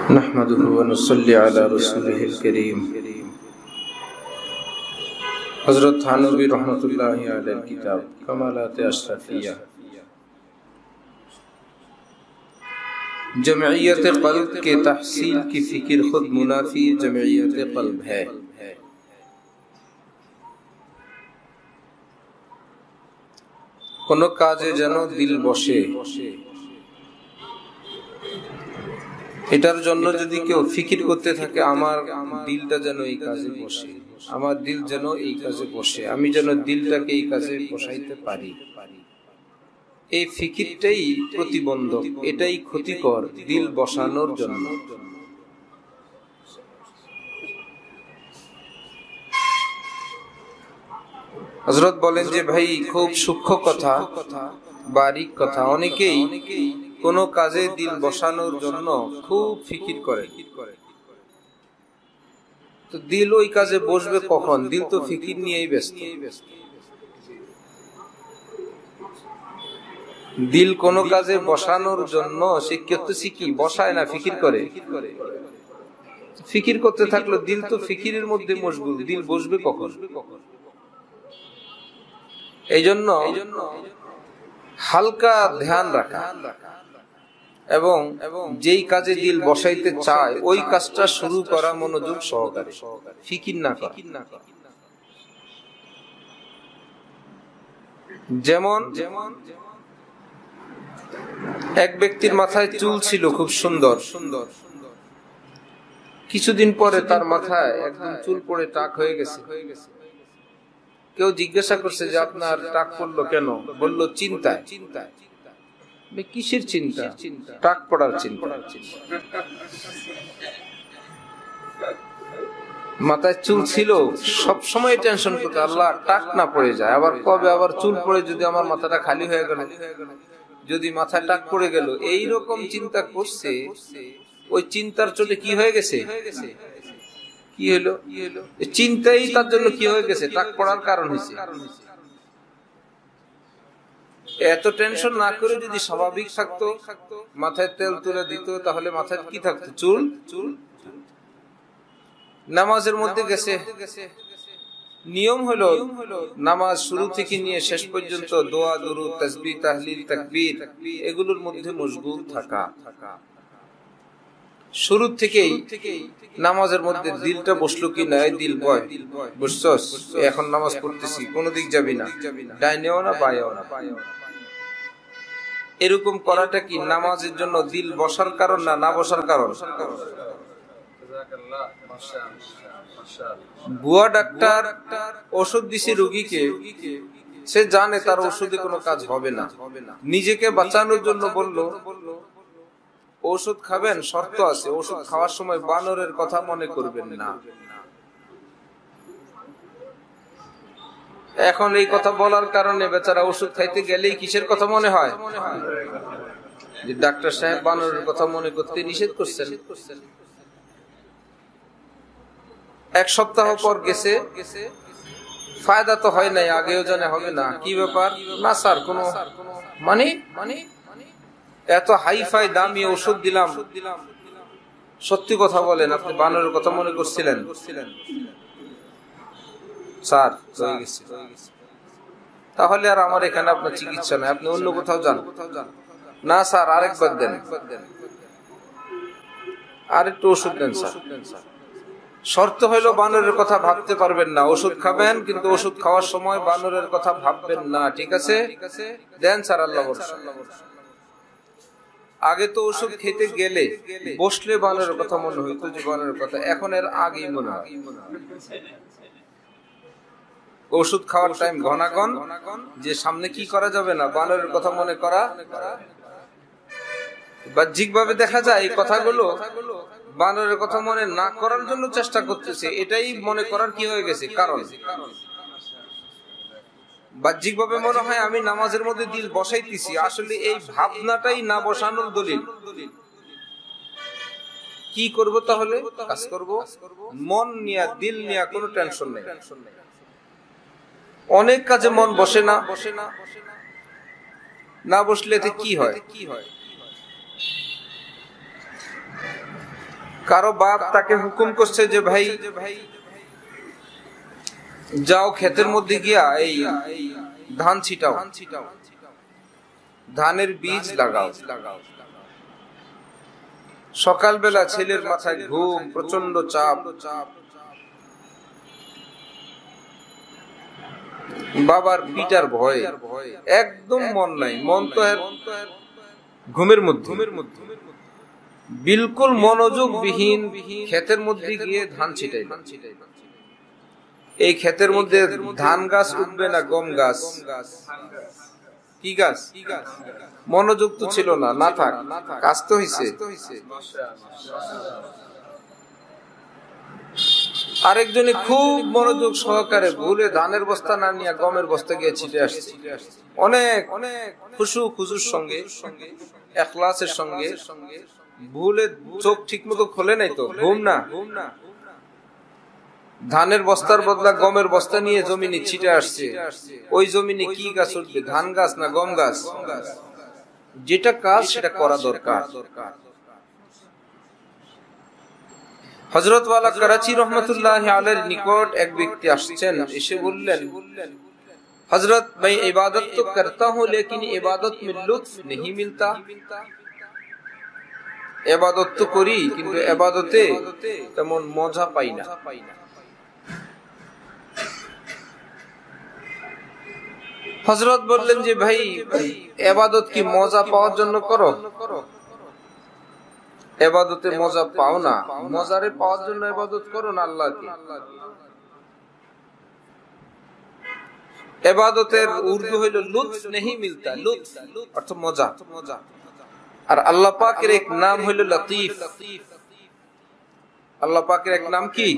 नहमदुहु व नुसल्ली अला रसूलिहिल करीम। हज़रत थानवी रहमतुल्लाहि अलैहि किताब कमालात अशरफिया। जमइयत क़ल्ब के तहसील की फिक्र खुद मुनाफी जमइयत क़ल्ब है। कोनो काजे जेनो दिल बसे, এটার জন্য যদি কেউ ফিকির করতে থাকে আমার দিলটা যেন এই কাজে বসে, আমার দিল যেন এই কাজে বসে, আমি যেন দিলটাকে এই কাজে বসাইতে পারি, এই ফিকিরটাই প্রতিবন্ধক, এটাই ক্ষতিকর দিল বসানোর জন্য। হযরত বলেন যে ভাই খুব সূক্ষ্ম কথা, বারিক কথা। অনেকেই কোনো কাজে দিল বসানোর জন্য খুব ফিকির করে, তো দিল ওই কাজে বসবে কখন? দিল তো ফিকির নিয়েই ব্যস্ত। দিল কোনো কাজে বসানোর জন্য সে করতেছি কি? বসায় না, ফিকির করে। ফিকির করতে থাকলো, দিল তো ফিকিরের মধ্যে মশগুল, দিল বসবে কখন? এই জন্য হালকা ধ্যান রাখা এবং যেই কাজে দিল বসাইতে চায় ওই কাজটা শুরু করা মনোযোগ সহকারে, ফিকির না করা। যেমন এক ব্যক্তির মাথায় চুল ছিল খুব সুন্দর, কিছুদিন পরে তার মাথায় একদম চুল পড়ে টাক হয়ে গেছে। কেউ জিজ্ঞাসা করছে যে আপনার টাক পড়লো কেন? বলল চিন্তায়। কিসের চিন্তা? টাক পড়ার চিন্তা। মাথায় চুল ছিল, সব সময় টেনশন করতে আল্লাহ টাক না পড়ে যায়, আবার কবে আবার চুল পড়ে যদি আমার মাথাটা খালি হয়ে গেল, যদি মাথায় টাক পড়ে গেল, এইরকম চিন্তা করছে। ওই চিন্তার চোটে কি হয়ে গেছে? কি হলো? চিন্তাই তার জন্য কি হয়ে গেছে? টাক পড়ার কারণ হয়েছে। এত টেনশন না করে যদি স্বাভাবিক থাকতো, মাথায় তেল তুলে দিত, তাহলে মাথায় কি থাকতো? চুল। নামাজের মধ্যে গেছে, নিয়ম হলো নামাজ শুরু থেকে নিয়ে শেষ পর্যন্ত দোয়া, দুরূদ, তাসবিহ, তাহলিল, তাকবীর এগুলোর মধ্যে মশগুল থাকা। শুরু থেকেই নামাজের মধ্যে দিলটা বসলো কি না? দিল বয়, বুঝছস? এখন নামাজ পড়তেছি, কোন দিক যাবি না, ডাইনেও না বাঁয়েও না। এরকম করাটা কি নামাজের জন্য দিল বসার কারণ না, না বসার কারণ? বুয়া ডাক্তার ওষুধ দিছে রোগীকে, সে জানে তার ওষুধে কোনো কাজ হবে না, নিজেকে বাঁচানোর জন্য বলল ওষুধ খাবেন, শর্ত আছে, ওষুধ খাওয়ার সময় বানরের কথা মনে করবেন না। এখন এই কথা বলার কারণে বেচারা ওষুধ খাইতে গেলেই কিসের কথা মনে হয়? যে ডাক্তার সাহেব বানরের কথা মনে করতে নিষেধ করছেন। এক সপ্তাহ পর গেছে, ফায়দা তো হয় নাই, আগেও জানে হবে না। কি ব্যাপার? না স্যার, কোনো মানে এত হাইফাই দামি ওষুধ দিলাম, সত্যি কথা বলেন, আপনি বানরের কথা মনে করছিলেন? স্যার হয়ে গেছে, তাহলে আর আমার এখানে আপনার চিকিৎসা নাই, আপনি অন্য কোথাও যান। না স্যার, আরেকবার দেন, আরেকটু ওষুধ দেন স্যার। শর্ত হইলো বানরের কথা ভাবতে পারবেন না, ওষুধ খাবেন কিন্তু ওষুধ খাওয়ার সময় বানরের কথা ভাববেন না। ঠিক আছে, দেন স্যার, আল্লাহ ভরসা। আগে তো ওষুধ খেতে গেলে বসলে বানরের কথা মনে হইতো, যে বানরের কথা, এখন এর আগেই মনে হয়। ওষুধ খাওয়ার টাইম ঘনাগন, যে সামনে কি করা যাবে না, বানরের কথা মনে করা। বাহ্যিক ভাবে দেখা যায় এই কথাগুলো বানরের কথা মনে না করার জন্য চেষ্টা করতেছে, এটাই মনে করার কি হয়ে গেছে কারণ। বাহ্যিক ভাবে মনে হয় আমি নামাজের মধ্যে দিল বসাইতেছি, আসলে এই ভাবনাটাই না বসানোর দলিল। কি করব তাহলে? কাজ করব, মন নিয়ে, দিল নিয়ে কোনো টেনশন নেই। অনেক কাজে মন বসে না, না বসলে কি হয়? কারো বাপ তাকে হুকুম করছে যে ভাই যাও ক্ষেতের মধ্যে গিয়া এই ধান ছিটাও, ধানের বীজ লাগাও। সকালবেলা ছেলের মাথায় ঘুম, প্রচন্ড চাপ, বাবার পিটার ভয়ে একদম মন নাই, মন তো ঘুমের মধ্যে, বিলকুল মনোযোগ বিহীন ক্ষেতের মধ্যে গিয়ে ধান ছিটাই। এই ক্ষেতের মধ্যে ধান গাছ উঠবে না গম গাছ? কি গাছ? মনোযোগ তো ছিল না, না থাক, কাজ তো হইছে। আরেকজনে খুব মনোযোগ সহকারে ভুলে ধানের বস্তা না নিয়ে গমের বস্তা গিয়ে ছিটে আসছে, অনেক খুশু খুশুর সঙ্গে, ইখলাসের সঙ্গে। ভুলে চোখ ঠিক মতো খোলে নাই তো, ঘুম না, ধানের বস্তার বদলা গমের বস্তা নিয়ে জমিনে ছিটে আসছে। ওই জমিনে কি গাছ উঠবে, ধান গাছ না গম গাছ? যেটা কাজ সেটা করা দরকার। হযরত ওয়ালা করাচি রহমাতুল্লাহি আলাইহির নিকট এক ব্যক্তি আসছেন, এসে বললেন, হযরত मैं इबादत तो करता हूं लेकिन इबादत में लुत्फ नहीं मिलता। ইবাদত তো করি কিন্তু ইবাদতে তেমন মজা পাই না। হযরত বললেন যে ভাই ইবাদত কি মজা পাওয়ার জন্য করো? ইবাদতে মজা পাও না, মজারে পাওয়ার জন্য ইবাদত করো না আল্লাহকে। ইবাদতের উর্দু হইল লুৎফ नहीं मिलता, লুৎফ অর্থ মজা। আর আল্লাহ পাকের এক নাম হইল লতীফ। আল্লাহ পাকের এক নাম কি?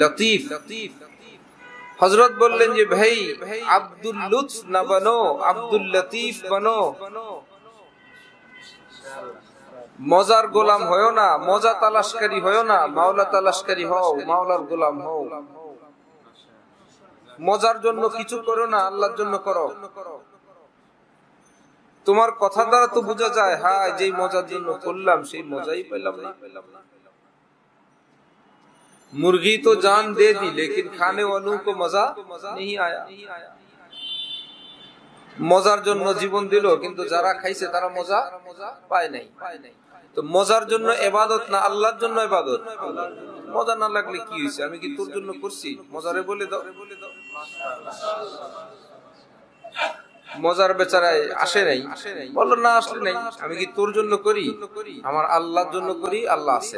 লতীফ। হযরত বললেন যে ভাই আব্দুল লুৎফ না বনো, আব্দুল লতীফ বনো। মজার গোলাম হয়ো না, মজা তালাশকারী হয়ো না, মাওলা তালাশকারী হও, মাওলার গোলাম হও। মজার জন্য কিছু করো না, আল্লাহর জন্য করো। তোমার কথা দ্বারা তো বোঝা যায়, হ্যাঁ যে মজার জন্য করলাম সেই মজাই পেলাম না। मुर्गी तो जान दे दी लेकिन खाने वालों को मजा नहीं आया। মজার জন্য জীবন দিল কিন্তু যারা খাইছে তারা মজা পায় নাই। তো মজার জন্য ইবাদত না আল্লাহর জন্য ইবাদত? মজা না লাগলে কি হইছে, আমি কি তোর জন্য করছি? মজারে বলে দাও। মজার বেচারায় আসে নাই, বললো না আসলে নাই, আমি কি তোর জন্য করি? আমার আল্লাহর জন্য করি, আল্লাহ আছে।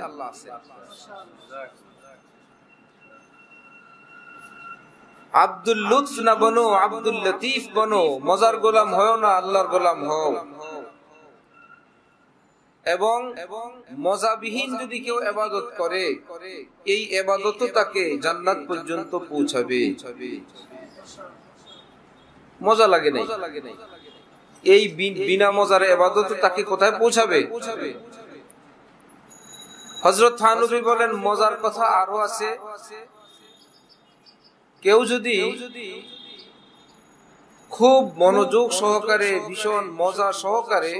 আব্দুল লুৎফ না বনো, আব্দুল লতীফ বনো। মজার গোলাম হও না, আল্লাহর গোলাম হও। এবং মজাবিহীন যদি কেউ ইবাদত করে, এই ইবাদত তাকে জান্নাত পর্যন্ত পৌঁছাবে। মজা লাগে নাই, এই বিনা মজার ইবাদত তাকে কোথায় পৌঁছাবে? হযরত থানভী বলেন মজার কথা আরো আছে। কেউ যদি খুব মনোযোগ সহকারে, ভীষণ মজা সহকারে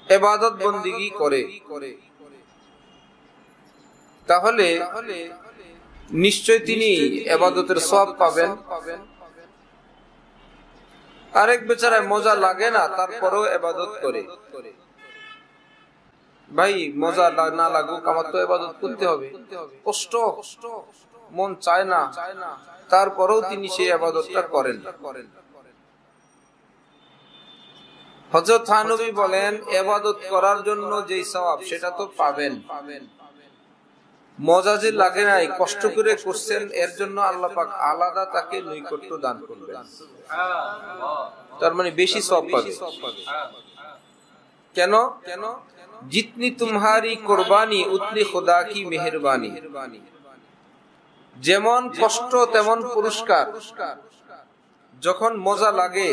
ইবাদত বন্দেগী করে, তাহলে নিশ্চয় তিনি ইবাদতের সওয়াব পাবেন। আরেক বেচারায় মজা লাগে না, তারপরেও ইবাদত করে। ভাই মজা না লাগুক, আমার তো ইবাদত করতে হবে, কষ্ট, মন চায় না, তারপরেও তিনি সেই ইবাদতটা করেন। হযরত থানভী বলেন ইবাদত করার জন্য যেই সওয়াব সেটা তো পাবেন, মজা যে লাগে নাই, কষ্ট করে করছেন, এর জন্য আল্লাহ পাক আলাদা তাকে নৈকট্য দান করবেন। তার মানে বেশি সওয়াব পাবে। কেন? জিতনি তুমহারি কুরবানি উতনি খুদা কি মেহেরবানি। যেমন কষ্ট তেমন পুরস্কার। যখন মজা লাগে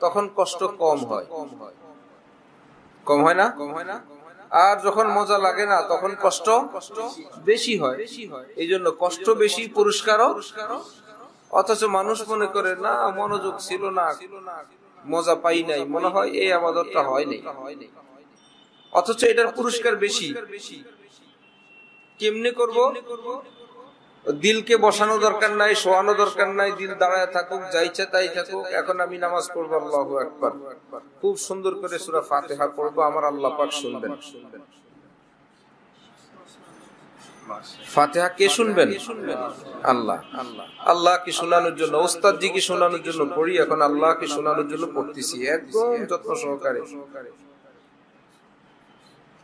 তখন কষ্ট কম হয়, কম হয় না? আর যখন মজা লাগে না তখন কষ্ট বেশি হয়। এই জন্য কষ্ট বেশি, পুরস্কারও। অথচ মানুষ মনে করে না, মনোযোগ ছিল না, মজা পাই নাই, মনে হয় এই ইবাদতটা হয় নাই। অথচ এটার পুরস্কার বেশি। কেমনে করব? দিলকে বসানো দরকার নাই, শোয়ানো দরকার নাই, দিল দাঁড়ায় থাকুক, যা ইচ্ছা তাই থাকুক। এখন আমি নামাজ পড়বো, আল্লাহু আকবার, খুব সুন্দর করে সূরা ফাতিহা পড়বো, আমার আল্লাহ পাক শুনবেন। ফাতিহা কে শুনবেন? আল্লাহ। আল্লাহ কি শোনানোর জন্য, ওস্তাদ জি কি শোনানোর জন্য পড়ি, এখন আল্লাহ কি শোনানোর জন্য পড়তেছি, একদম যত্ন সহকারে।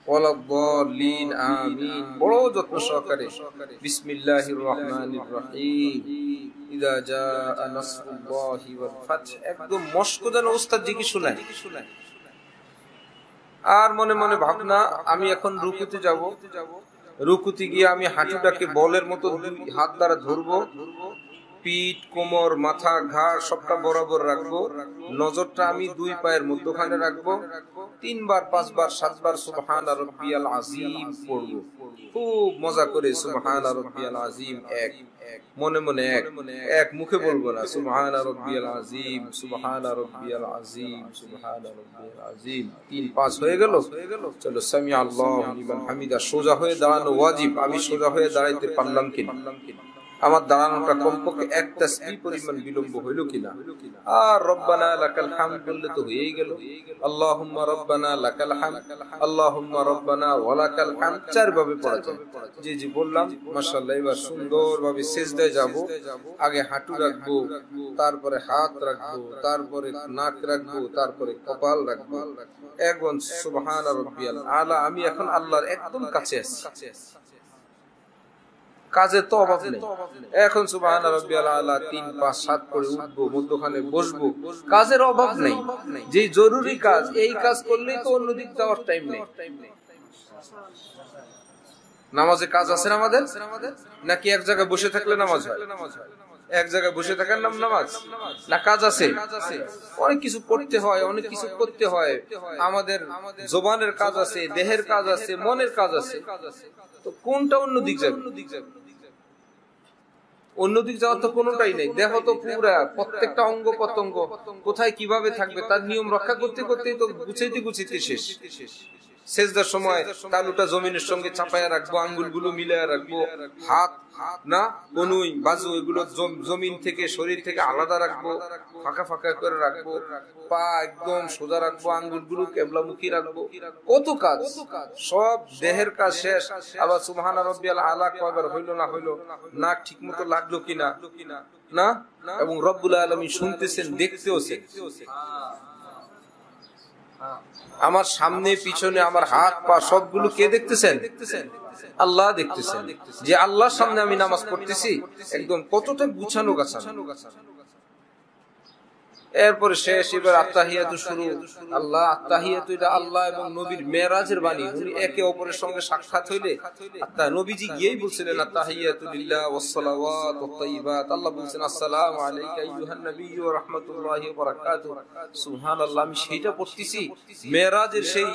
ওয়ালাদ-দাল্লিন আমিন, বড় যত্ন সহকারে। বিসমিল্লাহির রহমানির রহিম, ইযা জাআ নাসরুল্লাহি ওয়াল ফাতহ, একদম মস্ক যেন ওস্তাদ জি কি শোনায়। আর মনে মনে ভাবনা, আমি এখন রুকুতে যাব, রুকুতে গিয়ে আমি হাঁটুটাকে বলের মতো দুই হাত দ্বারা ধরবো, পিঠ, কোমর, মাথা, ঘাড় সবটা বরাবর রাখবো, নজরটা আমি দুই পায়ের মধ্যখানে রাখবো, 3 বার 5 বার 7 বার সুবহান রাব্বিয়াল আযীম পড়বো, খুব মজা করে সুবহান রাব্বিয়াল আযীম, এক মনে মনে, এক মুখে বলবো না, সুবহান রাব্বিয়াল আযীম, সুবহান রাব্বিয়াল আযীম, সুবহান রাব্বিয়াল আযীম। 3-5 হয়ে গেল, চলো সামি আল্লাহু লিমান হামিদা। সোজা হয়ে দাঁড়ানো ওয়াজিব, আমি সোজা হয়ে দাঁড়াইতে পারলাম কিনা, আমার দাঁড়ানোটা কমপক্ষে এক তাসবিহ পরিমাণ বিলম্ব হইল কিনা, আর রব্বানা লাকাল হামদ বললে তো হয়েই গেল। আল্লাহুম্মা রব্বানা লাকাল হামদ, আল্লাহুম্মা রব্বানা ওয়া লাকাল হামদ 4 ভাবে পড়া যায়। জি বললাম, মাশাআল্লাহ। এবার সুন্দরভাবে সিজদায় যাব, আগে হাঁটু রাখবো, তারপরে হাত রাখবো, তারপরে নাক রাখবো, তারপরে কপাল রাখবো, এখন সুবহান রাব্বিয়াল আলা। আমি এখন আল্লাহর একদম কাছে আছি, কাজের তো অভাব নেই। এখন সুবহান রাব্বিয়াল আলা 3 5 7 করে উঠবো, মধ্যখানে বসবো, কাজের অভাব নেই। যে জরুরি কাজ, এই কাজ করলেই তো অন্যদিক যাওয়ার টাইম নেই। নামাজে কাজ আছে আমাদের নাকি এক জায়গায় বসে থাকলে নামাজ হয়? এক জায়গায় বসে থাকার নাম নামাজ না? কাজ আছে, অনেক কিছু পড়তে হয়, অনেক কিছু করতে হয়। আমাদের জবানের কাজ আছে, দেহের কাজ আছে, মনের কাজ আছে। তো কোনটা অন্যদিক যাবে? অন্যদিক যাওয়ার তো কোনোটাই নেই। দেহ তো পুরা, প্রত্যেকটা অঙ্গ প্রত্যঙ্গ কোথায় কিভাবে থাকবে তার নিয়ম রক্ষা করতে করতেই তো গুছাইতে শেষ। সেজদার সময় তালুটা জমিনের সঙ্গে চাপায়া রাখবো, আঙ্গুলগুলো মিলায়া রাখবো, হাত না কনুই বাজু এগুলো জমিন থেকে, শরীর থেকে আলাদা রাখবো, ফাঁকা ফাঁকা করে রাখবো, পা একদম সোজা রাখবো, আঙ্গুলগুলো কেবলামুখী রাখবো। কত কাজ, সব দেহের কাজ শেষ। আবার সুবহান রাব্বিয়াল আলা কয়বার হইলো না হইলো, নাক ঠিক মতো লাগলো কিনা না, এবং রব্বুল আলামিন শুনতেছেন, দেখতেওছেন। আমার সামনে পিছনে আমার হাত পা সবগুলো কে দেখতেছেন? আল্লাহ দেখতেছেন। যে আল্লাহর সামনে আমি নামাজ পড়তেছি, একদম কতটা গুছানো গাছানো। এরপরে শেষ, এবার আত্তাহিয়াতু শুরু। আল্লাহ আত্তাহিয়াতু, এটা আল্লাহ এবং নবীর মেরাজের বাণী। উনি একে অপরের সঙ্গে সাক্ষাৎ হইলে নবীজি গিয়েই বলছিলেন আত্তাহিয়াতু লিল্লাহ ওয়াস সালাওয়াত ওয়াত তাইয়্যিবাত। আল্লাহ বলছেন আসসালামু আলাইকা আইয়ুহান নাবিয়্যু ওয়া রাহমাতুল্লাহি ওয়া বারাকাতুহু। সুবহানাল্লাহ, আমি সেইটা পড়তেছি, মেরাজের সেই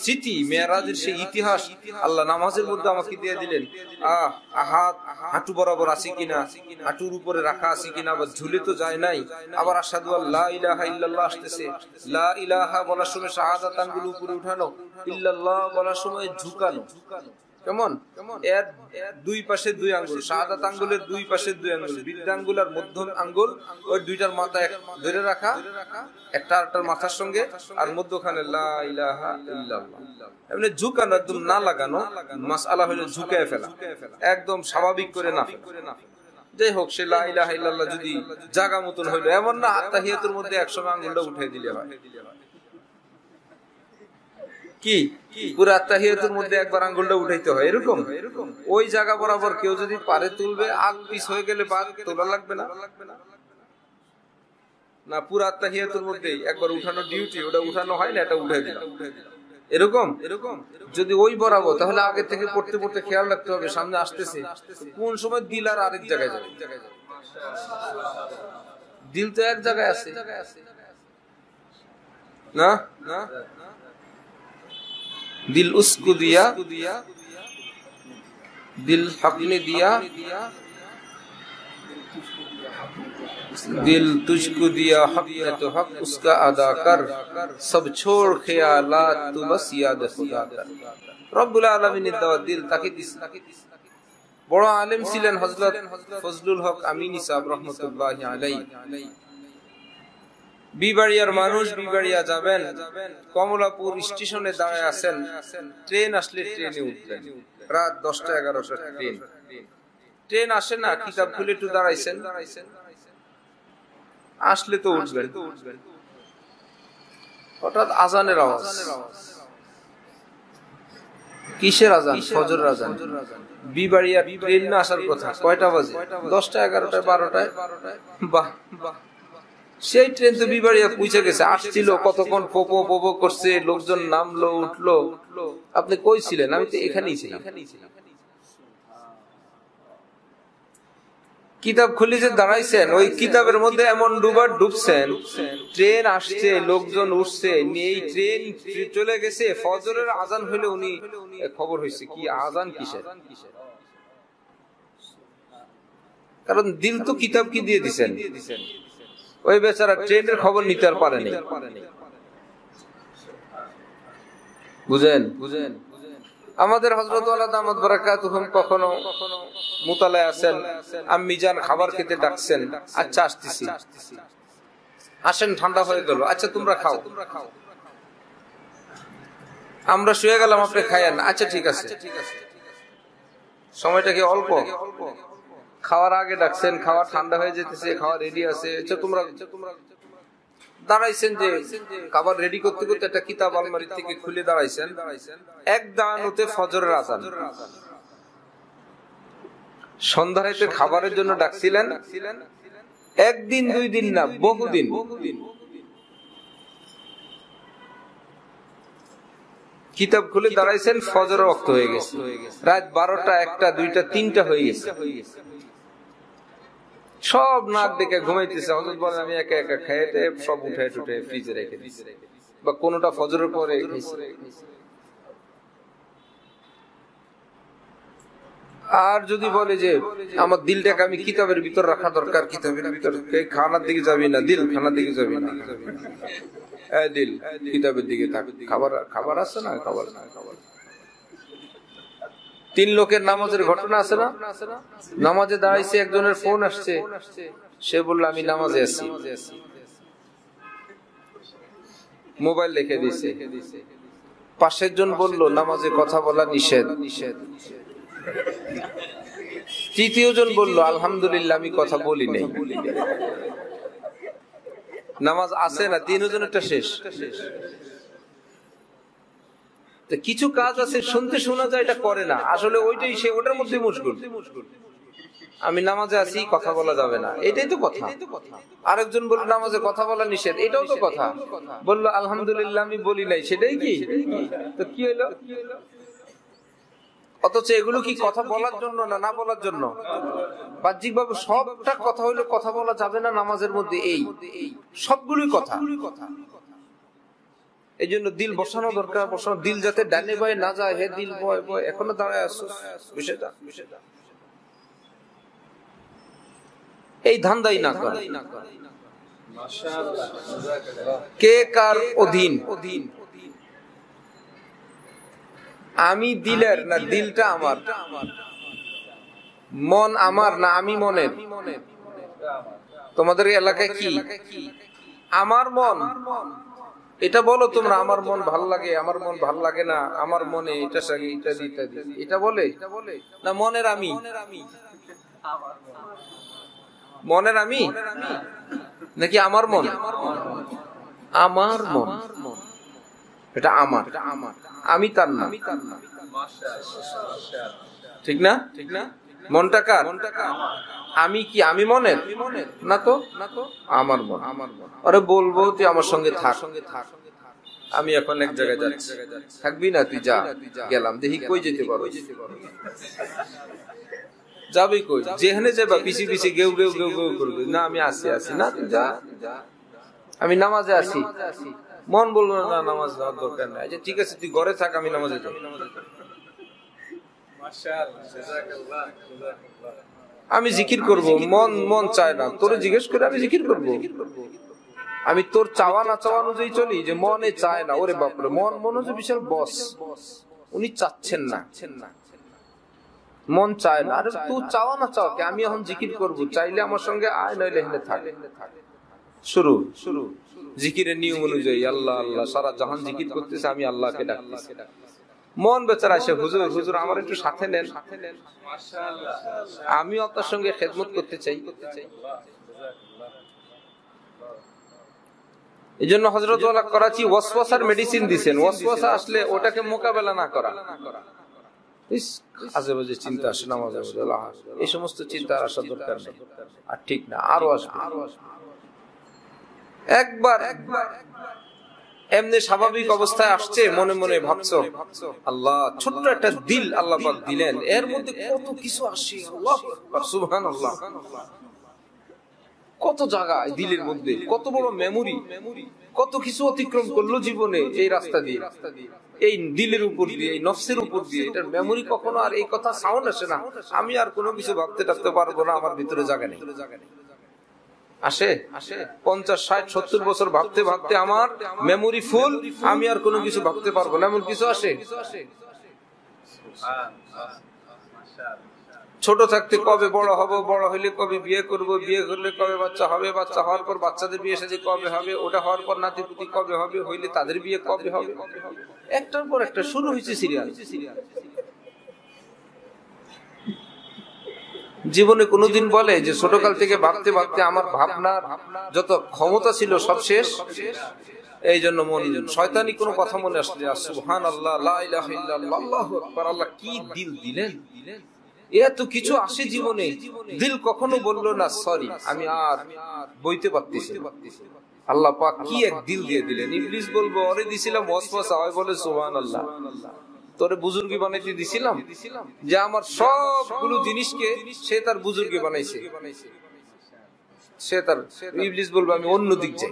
স্মৃতি, মেরাজের সেই ইতিহাস আল্লাহ নামাজের মধ্যে আমাকে দিয়ে দিলেন। হাঁটু বরাবর আছে কিনা, হাঁটুর উপরে রাখা আছে কিনা, আবার ঝুলে তো যায় নাই। আবার আশহাদু আল্লা ইলাহা ইল্লাল্লাহ আসতেছে, লা ইলাহা বলার সময় শাহাদাত আঙ্গুল উপরে উঠানো, ইল্লাল্লাহ বলার সময় ঝুঁকানো। কেমন? এর দুই পাশে 2 আঙ্গুল, শাহাদাত আঙ্গুলের 2 পাশে 2 আঙ্গুল, বৃদ্ধাঙ্গুল আর মধ্যম আঙ্গুল, ওই দুইটার মাথা ধরে রাখা, একটা আরেকটার মাথার সঙ্গে, আর মধ্যখানে লা ইলাহা ইল্লাল্লাহ। এমনি ঝুঁকানো, একদম না লাগানো। মাসআলা হলো ঝুঁকায় ফেলা, একদম স্বাভাবিক করে না ফেলা। যাই হোক, সে লা ইলাহা ইল্লাল্লাহ যদি জায়গা মতন হইলো, এমন না আত্তাহিয়াতুর মধ্যে 100 আঙ্গুলটা উঠাই দিলে হয়। কি পুরো আত্তাহিয়াতুর মধ্যে একবার আঙ্গুলটা উঠাইতে হয় এরকম? ওই জায়গা বরাবর কেউ যদি পারে তুলবে, আগ পিছ হয়ে গেলে বাদ তোলা লাগবে না। না, পুরো আত্তাহিয়াতুর মধ্যেই একবার উঠানো ডিউটি, ওটা উঠানো হয় না, এটা উঠাই দিলাম এরকম। যদি ওই বরাবর, তাহলে আগে থেকে পড়তে পড়তে খেয়াল রাখতে হবে সামনে আসতেছে কোন সময় দিল আর আরেক জায়গায় যাবে। দিল তো এক জায়গায় আছে না, दिल उसको दिया, दिल हक ने दिया, दिल तुझको दिया हक ने तो हक उसका अदा कर, सब छोड़ ख्यालात तू बस याद खुदा कर। রব্বুল আলামিনের দেওয়া দিল তাকে দিছে। বড় আলেম ছিলেন হযরত ফজলুল হক আমিনী সাহেব রাহমাতুল্লাহি আলাইহি। বিবাড়িয়ার মানুষ, বিবাড়িয়া যাবেন, কমলাপুর স্টেশনে দাঁড়ায় আছেন, ট্রেন আসলে ট্রেনে উঠবেন, রাত 10টা 11টার ট্রেন। ট্রেন আসে না, কিতাব খুলে একটু দাঁড়াইছেন, আসলে তো উঠবেন। হঠাৎ আজানের আওয়াজ। কিসের আজান? ফজরের আজান। বিবাড়িয়া ট্রেন না আসার কথা, কয়টা বাজে? 10টা 11টা 12টায়। বাহ বাহ, সেই ট্রেন তো বিবাড়িয়া পৌঁছে গেছে, আসছিল, কতক্ষণ পোপো পোপো করছে, লোকজন নামলো উঠলো। আপনি কই ছিলেন? আমি তো এখানেই ছিলাম। কিতাব খুলে যে দাঁড়াইছেন, ওই কিতাবের মধ্যে এমন ডুবার ডুবছেন, ট্রেন আসছে, লোকজন উঠছে, এই ট্রেন চলে গেছে, ফজরের আজান হইলে উনি খবর হয়েছে কি আজান কিসের। কারণ দিল তো কিতাব কি দিয়ে দিছেন, ওই বেচারা ট্রেনের খবর নিতে আর পারেনি। বুঝেন? আমাদের হযরত ওয়ালা দামাত বারাকাতুহুম কখনো মুতালায় আছেন, আম্মি জান খাবার খেতে ডাকছেন, আচ্ছা আসতেছি, আসেন, ঠান্ডা হয়ে গেল, আচ্ছা তোমরা খাও, আমরা শুয়ে গেলাম, আপনি খায়েন, আচ্ছা ঠিক আছে। সময়টা কি অল্প? খাওয়ার আগে ডাকছেন, খাওয়া ঠান্ডা হয়ে যেতেছে, খাওয়া রেডি আছে, আচ্ছা তোমরা দাঁড়াইছেন, যে খাবার রেডি করতে করতে একটা কিতাব আলমারি থেকে খুলে দাঁড়াইছেন, এক দাঁড়ানোতে ফজরের আজান। সন্ধ্যারাতে খাবারের জন্য ডাকছিলেন, একদিন 2 দিন না, বহুদিন। কিতাব খুলে দাঁড়াইছেন, ফজর ওয়াক্ত হয়ে গেছে, রাত 12টা 1টা 2টা 3টা হয়ে গেছে, সব নাক দেখে ঘুমাইতেছে। হযরত বলেন আমি একা একা খেয়ে সব উঠে টুটে ফ্রিজে রেখে দিয়েছি, বা কোনটা ফজরের পরে। আর যদি বলে যে আমার দিলটাকে আমি কিতাবের ভিতর রাখা দরকার, কিতাবের ভিতর, খানার দিকে যাবি না, দিল খানার দিকে যাবি না, দিল কিতাবের দিকে থাক, খাবার আছে না, খাবার। 3 লোকের নামাজের ঘটনা আছে না? নামাজে দাঁড়াইছে, একজনের ফোন আসছে, সে বলল আমি নামাজে আছি, মোবাইল রেখে দিয়েছে। পাশের জন বলল নামাজে কথা বলা নিষেধ। তৃতীয় জন বলল আলহামদুলিল্লাহ আমি কথা বলি নাই। নামাজ আছে না, 3 জনেরটা শেষ। কিছু কাজ আছে শুনতে শোনা যায়, এটা করে না, আসলে ওইটাই সে ওটার মধ্যে মশগুল। আমি নামাজে আছি, কথা বলা যাবে না, এটাই তো কথা। আরেকজন বলল নামাজে কথা বলা নিষেধ, এটাও তো কথা। বললো আলহামদুলিল্লাহ আমি বলি নাই, সেটাই কি? তো কি হলো? অথচ এগুলো কি কথা বলার জন্য না না বলার জন্য? বাহ্যিক ভাবে সবটা কথা হইলো, কথা বলা যাবে না নামাজের মধ্যে, এই সবগুলোই কথা। এই জন্য দিল বসানো দরকার, বসানো, দিল যাতে ডানে বয়ে না যায়। হে দিল বয় বয়, এখনো দাঁড়ায় আসছো, বিষয়টা এই ধান্দাই না করে। কে কার অধীন? আমি দিলের না দিলটা আমার? মন আমার না আমি মনের? তোমাদের এলাকায় কি আমার মন? এটা বলো তোমরা, আমার মন ভাল লাগে, আমার মন ভাল লাগে না, আমার মনে এটা সাগে ইত্যাদি ইত্যাদি, এটা বলে না মনের আমি? মনের আমি নাকি আমার মন? আমার মন, এটা আমার, আমি তার না, ঠিক না? মনটা কার? আমি কি আমি মনের না? তো আমার মন। আরে বলবো তুই আমার সঙ্গে থাক, আমি এখন এক জায়গায় যাচ্ছি, থাকবি না? তুই যা, গেলাম, দেখি কই যেতে পারো, যাবি কই? যেখানে যাবা পিছি পিছি গেউ গেউ গেউ গেউ করবে, না আমি আসি আসি, না তুই যা, আমি নামাজে আসি। মন বলবো না নামাজ যাওয়ার দরকার নাই, আচ্ছা ঠিক আছে তুই ঘরে থাক, আমি নামাজে যাই। আমি জিকির করব, মন মন চায় না, তোরে জিজ্ঞেস করে আমি জিকির করব? আমি তোর চাওয়া না চাওয়া অনুযায়ী চলি যে মনে চায় না? ওরে বাপরে, মন মনোজ বিশাল বস, উনি চাচ্ছেন না, মন চায় না। আরে তুই চাওয়া না চাও কে? আমি এখন জিকির করব, চাইলে আমার সঙ্গে আয়, নইলে হেলে থাক। শুরু শুরু জিকিরের নিয়ম অনুযায়ী আল্লাহ আল্লাহ, সারা জাহান জিকির করতেছে, আমি আল্লাহকে ডাকতেছি। মন বেচারা আসে, হুজুর হুজুর আমার একটু সাথে নেন, আমি আপনার সঙ্গে খেদমত করতে চাই। এই জন্য হযরত ওয়ালা করাচি ওয়াসওয়াসার মেডিসিন দিবেন। ওয়াসওয়াসা আসলে ওটাকে মোকাবেলা না করা, আজেবাজে চিন্তা আসে, নামাজ এই সমস্ত চিন্তা আসার দরকার নেই, আর ঠিক না, আরো আসবে। একবার এমনি স্বাভাবিক অবস্থায় আসছে, মনে মনে ভাবছো আল্লাহ, ছোট্ট একটা দিল আল্লাহ পাক দিলেন, এর মধ্যে কত কিছু আসে, আল্লাহু আকবার, সুবহানাল্লাহ। কত জায়গায় দিলের মধ্যে কত বড় মেমোরি, কত কিছু অতিক্রম করলো জীবনে এই রাস্তা দিয়ে, এই দিলের উপর দিয়ে, এই নফসের উপর দিয়ে। এটার মেমোরি কখনো আর এই কথা সাউন্ড আসে না, আমি আর কোনো কিছু ভাবতে টাবতে পারবো না, আমার ভিতরে জায়গা নেই। আসে 50, 60, 70 বছর ভাবতে ভাবতে আমার মেমোরি ফুল, আমি আর কোনো কিছু ভাবতে পারবো না, এমন কিছু আসে। ছোট থাকতে কবে বড় হব, বড় হইলে কবে বিয়ে করব, বিয়ে করলে কবে বাচ্চা হবে, বাচ্চা হওয়ার পর বাচ্চাদের বিয়ে সাথে কবে হবে, ওটা হওয়ার পর নাতিপুতি কবে হবে, হইলে তাদের বিয়ে কবে হবে, একটার পর একটা শুরু হয়েছে সিরিয়াল। জীবনে কোনোদিন বলে যে ছোটকাল থেকে ভাবতে ভাবতে আমার ভাবনার যত ক্ষমতা ছিল সব শেষ? এই জন্য মন শয়তানি কোনো কথা মনে আসলে সুবহানাল্লাহ, লা ইলাহা ইল্লাল্লাহ, আল্লাহু আকবার, আল্লাহ কি দিল দিলেন, এত কিছু আসে জীবনে। দিল কখনো বললো না সরি, আমি আর বইতে পারতেছি না। আল্লাহ পাক কি এক দিল দিয়ে দিলেন। ইবলিস বলবো ওরে দিছিলাম ওয়াসওয়াসা, হয় বলে সুবহানাল্লাহ, তোরে বুজুর্গি বানাইতে দিছিলাম, যে আমার সবগুলো জিনিসকে সে তার বুজুর্গি বানাইছে, সে তার। ইবলিস বলবো আমি অন্য দিক যাই।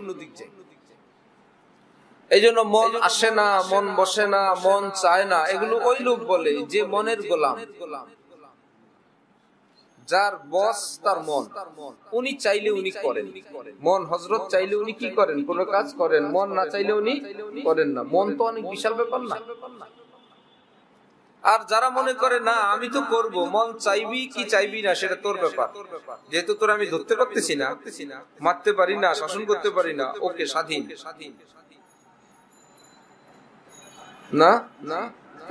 এই জন্য মন আসে না, মন বসে না, মন চায় না, এগুলো ওই লোক বলে যে মনের গোলাম। যার বস তার মন, উনি চাইলে উনি করেন। মন হযরত চাইলে উনি কি করেন? কোন কাজ করেন, মন না চাইলে উনি করেন না। মন তো অনেক বিশাল ব্যাপার না। আর যারা মনে করে না আমি তো করব, মন চাইবি কি চাইবি না সেটা তোর ব্যাপার, যেহেতু তোর আমি ধরতে পারতেছি না, মারতে পারি না, শাসন করতে পারি না, ওকে স্বাধীন না।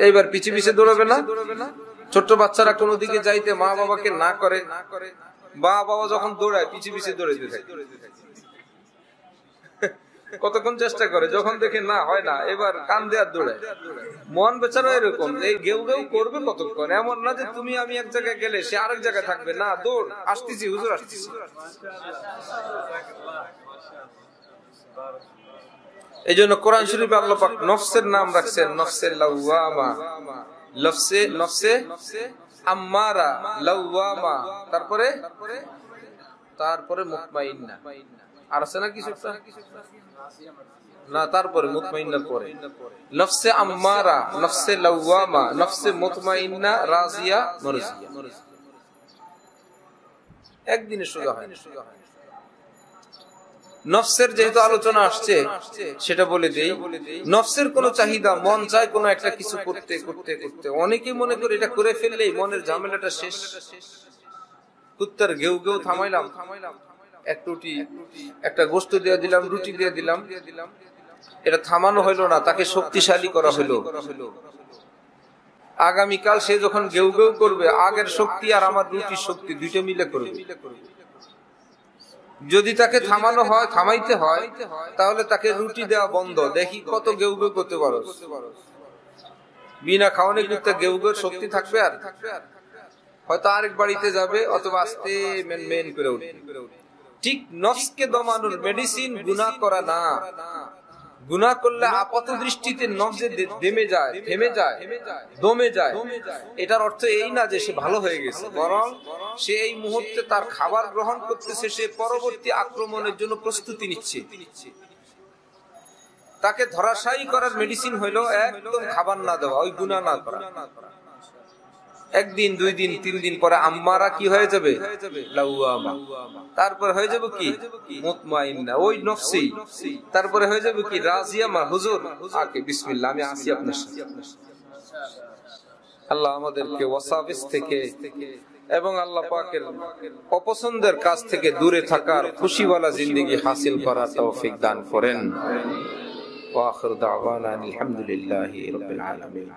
এইবার পিছে পিছে দৌড়াবে না। ছোট্ট বাচ্চারা কোনো দিকে যাইতে মা বাবাকে না করে, মা বাবা যখন দৌড়ায় পিছে পিছে দৌড়াইতে থাকে, কতক্ষণ চেষ্টা করে, যখন দেখে না হয় না এবার কান দেয়ার দৌড়ায়। মন বেচারা এরকম, এই গেউ গেউ করবে কতক্ষণ। এমন না যে তুমি আমি এক জায়গায় গেলে সে আরেক জায়গায় থাকবে, না, দৌড়, আসতেছি হুজুর আসতেছি। এই জন্য কোরআন শরীফে আল্লাহ পাক নফসের নাম রাখছেন নফসে লাওয়ামা, নফসে আম্মারা, লাওয়ামা, তারপরে মুতমাইন্না। আর আছে না কিছু না, তারপরে মুতমাইন্নার পরে নফসে আম্মারা, নফসে লাওয়ামা, নফসে মুতমাইন্না, রাজিয়া, মারজিয়া। একদিনে সোজা হয় না। নফসের যেহেতু আলোচনা আসছে সেটা বলে দেই। নফসের কোন চাহিদা, মন চায় কোন একটা কিছু করতে করতে করতে, অনেকে মনে করে এটা করে ফেললেই মনের ঝামেলাটা শেষ। কুত্তার ঘেউ ঘেউ থামাইলাম, একটা গোশত দিয়ে দিলাম, রুটি দিয়ে দিলাম, এটা থামানো হইলো না, তাকে শক্তিশালী করা হলো। আগামীকাল সে যখন ঘেউ ঘেউ করবে, আগের শক্তি আর আমার রুটির শক্তি দুইটা মিলে করবে। যদি তাকে থামানো হয়, থামাইতে হয়, তাহলে তাকে রুটি দেওয়া বন্ধ, দেখি কত ঘেউ ঘেউ করতে পারো। বিনা খাওয়ানে কিন্তু ঘেউ ঘেউ শক্তি থাকবে, আর হয়তো আরেক বাড়িতে যাবে, অথবা আস্তে মেন করে উঠবে। ঠিক নফসকে দমানোর মেডিসিন গুনাহ করা না। গুনাহ করলে আপাত দৃষ্টিতে নফস থেমে যায়, দমে যায়। এটার অর্থ এই না যে সে ভালো হয়ে গেছে, বরং সে এই মুহূর্তে তার খাবার গ্রহণ করতেছে, সে পরবর্তী আক্রমণের জন্য প্রস্তুতি নিচ্ছে। তাকে ধরাশায়ী করার মেডিসিন হইলো একদম খাবার না দেওয়া, ওই গুনাহ না করা। একদিন, 2 দিন, 3 দিন পরে আম্মারা কি হয়ে যাবে? লাওয়ামা। তারপর হয়ে যাবে কি? মুতমাইন্না, ওই নফসি। তারপরে হয়ে যাবে কি? রাজিয়ামা। হুজুর আকে বিসমিল্লাহ, আমি আসি আপনার সাথে। আল্লাহ আমাদেরকে ওয়াসাবিস থেকে এবং আল্লাহ পাকের অপছন্দের কাজ থেকে দূরে থাকার খুশিওয়ালা জিন্দেগি হাসিল করার তৌফিক দান করেন। ওয়া আখিরু দাওয়ানা আলহামদুলিল্লাহি রাব্বিল আলামিন।